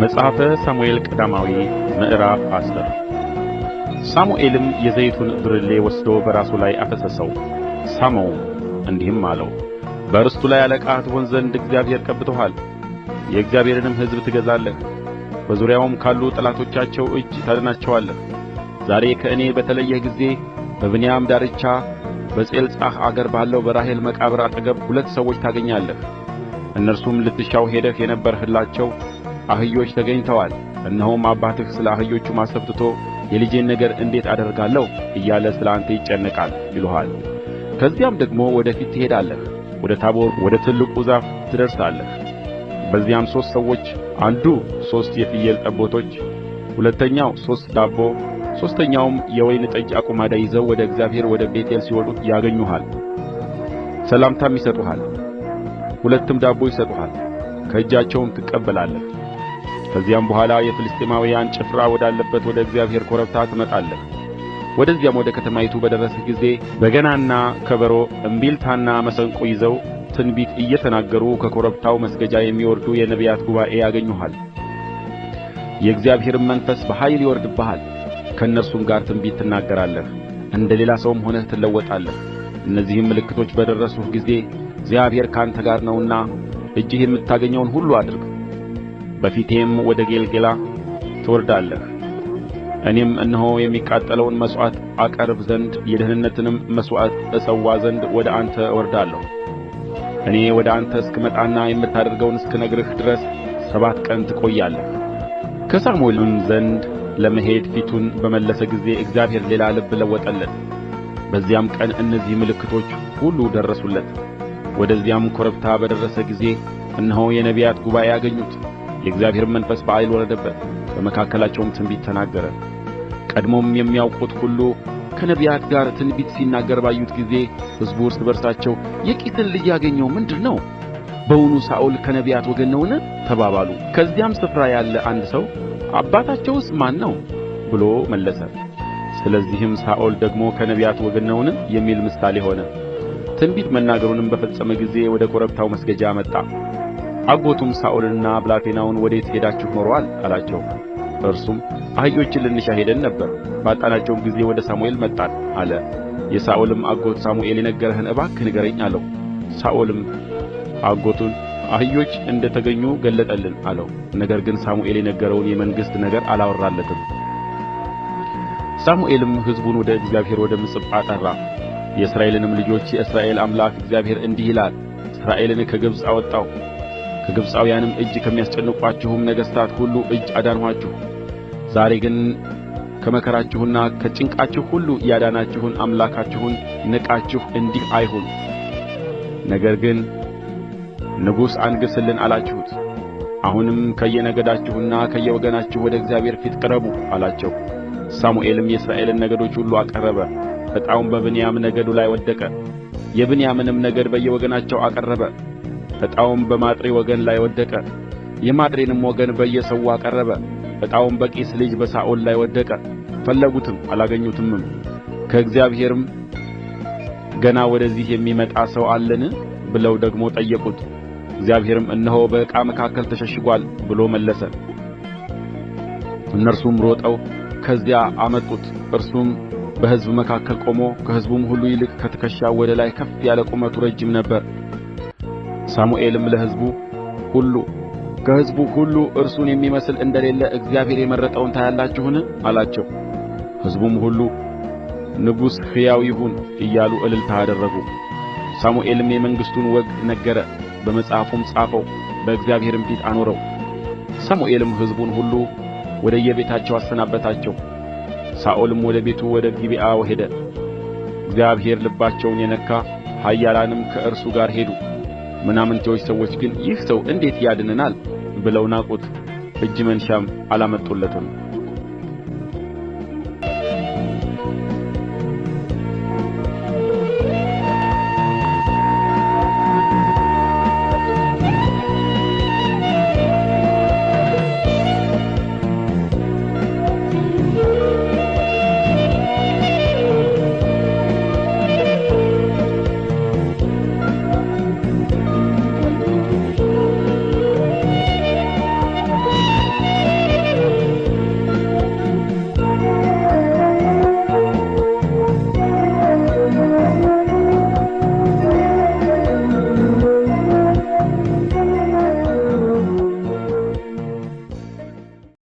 መጽሐፈ ሳሙኤል ቀዳማዊ ምዕራፍ 10 ሳሙኤልም የዘይቱን ብርሌ ወስዶ በራሱ ላይ አፈሰሰው፣ ሳመውም፣ እንዲህም አለው፣ በርስቱ ላይ አለቃ ትሆን ዘንድ እግዚአብሔር ቀብቶሃል። የእግዚአብሔርንም ሕዝብ ትገዛለህ፣ በዙሪያውም ካሉ ጠላቶቻቸው እጅ ታድናቸዋለህ። ዛሬ ከእኔ በተለየህ ጊዜ በብንያም ዳርቻ በጼልጻህ አገር ባለው በራሔል መቃብር አጠገብ 2 ሰዎች ታገኛለህ። እነርሱም ልትሻው ሄደህ የነበርህላቸው አህዮች ተገኝተዋል። እነሆም አባትህ ስለ አህዮቹ ማሰብ ትቶ የልጄን ነገር እንዴት አደርጋለሁ እያለ ስለ አንተ ይጨነቃል ይሉሃል። ከዚያም ደግሞ ወደ ፊት ትሄዳለህ፣ ወደ ታቦር ወደ ትልቁ ዛፍ ትደርሳለህ። በዚያም 3 ሰዎች፣ አንዱ 3 የፍየል ጠቦቶች፣ ሁለተኛው 3 ዳቦ፣ ሦስተኛውም የወይን ጠጅ አቁማዳ ይዘው ወደ እግዚአብሔር ወደ ቤቴል ሲወጡ ያገኙሃል። ሰላምታም ይሰጡሃል፣ 2 ዳቦ ይሰጡሃል፣ ከእጃቸውም ትቀበላለህ። ከዚያም በኋላ የፍልስጥኤማውያን ጭፍራ ወዳለበት ወደ እግዚአብሔር ኮረብታ ትመጣለህ። ወደዚያም ወደ ከተማይቱ በደረስህ ጊዜ በገናና ከበሮ እምቢልታና መሰንቆ ይዘው ትንቢት እየተናገሩ ከኮረብታው መስገጃ የሚወርዱ የነቢያት ጉባኤ ያገኙሃል። የእግዚአብሔርም መንፈስ በኃይል ይወርድብሃል። ከእነርሱም ጋር ትንቢት ትናገራለህ፣ እንደ ሌላ ሰውም ሆነህ ትለወጣለህ። እነዚህም ምልክቶች በደረሱህ ጊዜ እግዚአብሔር ከአንተ ጋር ነውና እጅህ የምታገኘውን ሁሉ አድርግ። በፊቴም ወደ ጌልገላ ትወርዳለህ። እኔም እነሆ የሚቃጠለውን መሥዋዕት አቀርብ ዘንድ የደኅንነትንም መሥዋዕት እሠዋ ዘንድ ወደ አንተ እወርዳለሁ። እኔ ወደ አንተ እስክመጣና የምታደርገውን እስክነግርህ ድረስ 7 ቀን ትቆያለህ። ከሳሙኤልም ዘንድ ለመሄድ ፊቱን በመለሰ ጊዜ እግዚአብሔር ሌላ ልብ ለወጠለት። በዚያም ቀን እነዚህ ምልክቶች ሁሉ ደረሱለት። ወደዚያም ኮረብታ በደረሰ ጊዜ እነሆ የነቢያት ጉባኤ አገኙት። የእግዚአብሔር መንፈስ በኃይል ወረደበት፣ በመካከላቸውም ትንቢት ተናገረ። ቀድሞም የሚያውቁት ሁሉ ከነቢያት ጋር ትንቢት ሲናገር ባዩት ጊዜ ሕዝቡ እርስ በርሳቸው የቂስን ልጅ ያገኘው ምንድር ነው? በውኑ ሳኦል ከነቢያት ወገን ነውን? ተባባሉ። ከዚያም ስፍራ ያለ አንድ ሰው አባታቸውስ ማን ነው ብሎ መለሰ። ስለዚህም ሳኦል ደግሞ ከነቢያት ወገን ነውን የሚል ምሳሌ ሆነ። ትንቢት መናገሩንም በፈጸመ ጊዜ ወደ ኮረብታው መስገጃ መጣ። አጎቱም ሳኦልንና ብላቴናውን ወዴት ሄዳችሁ ኖሮአል አላቸው። እርሱም አህዮችን ልንሻ ሄደን ነበር፣ ባጣናቸውም ጊዜ ወደ ሳሙኤል መጣን አለ። የሳኦልም አጎት ሳሙኤል የነገረህን እባክህ ንገረኝ አለው። ሳኦልም አጎቱን አህዮች እንደ ተገኙ ገለጠልን አለው። ነገር ግን ሳሙኤል የነገረውን የመንግሥት ነገር አላወራለትም። ሳሙኤልም ሕዝቡን ወደ እግዚአብሔር ወደ ምጽጳ ጠራ። የእስራኤልንም ልጆች የእስራኤል አምላክ እግዚአብሔር እንዲህ ይላል፣ እስራኤልን ከግብጽ አወጣሁ፣ ከግብጻውያንም እጅ ከሚያስጨንቋችሁም ነገሥታት ሁሉ እጅ አዳንኋችሁ። ዛሬ ግን ከመከራችሁና ከጭንቃችሁ ሁሉ ያዳናችሁን አምላካችሁን ንቃችሁ እንዲህ አይሁን፣ ነገር ግን ንጉሥ አንግሥልን አላችሁት። አሁንም ከየነገዳችሁና ከየወገናችሁ ወደ እግዚአብሔር ፊት ቅረቡ አላቸው። ሳሙኤልም የእስራኤልን ነገዶች ሁሉ አቀረበ። ዕጣውም በብንያም ነገዱ ላይ ወደቀ። የብንያምንም ነገድ በየወገናቸው አቀረበ። ዕጣውም በማጥሪ ወገን ላይ ወደቀ። የማጥሪንም ወገን በየሰዉ አቀረበ። ዕጣውም በቂስ ልጅ በሳኦል ላይ ወደቀ። ፈለጉትም አላገኙትምም። ከእግዚአብሔርም ገና ወደዚህ የሚመጣ ሰው አለን ብለው ደግሞ ጠየቁት። እግዚአብሔርም እነሆ በዕቃ መካከል ተሸሽጓል ብሎ መለሰ። እነርሱም ሮጠው ከዚያ አመጡት። እርሱም በሕዝብ መካከል ቆሞ ከሕዝቡም ሁሉ ይልቅ ከትከሻው ወደ ላይ ከፍ ያለ ቁመቱ ረጅም ነበር። ሳሙኤልም ለሕዝቡ ሁሉ ከሕዝቡ ሁሉ እርሱን የሚመስል እንደሌለ እግዚአብሔር የመረጠውን ታያላችሁን አላቸው። ሕዝቡም ሁሉ ንጉሥ ሕያው ይሁን እያሉ እልልታ አደረጉ። ሳሙኤልም የመንግሥቱን ወግ ነገረ፣ በመጽሐፉም ጻፈው፣ በእግዚአብሔርም ፊት አኖረው። ሳሙኤልም ሕዝቡን ሁሉ ወደ የቤታቸው አሰናበታቸው። ሳኦልም ወደ ቤቱ ወደ ጊብዓ ሄደ። እግዚአብሔር ልባቸውን የነካ ኃያላንም ከእርሱ ጋር ሄዱ። ምናምንቴዎች ሰዎች ግን ይህ ሰው እንዴት ያድነናል ብለው ናቁት። እጅ መንሻም አላመጡለትም።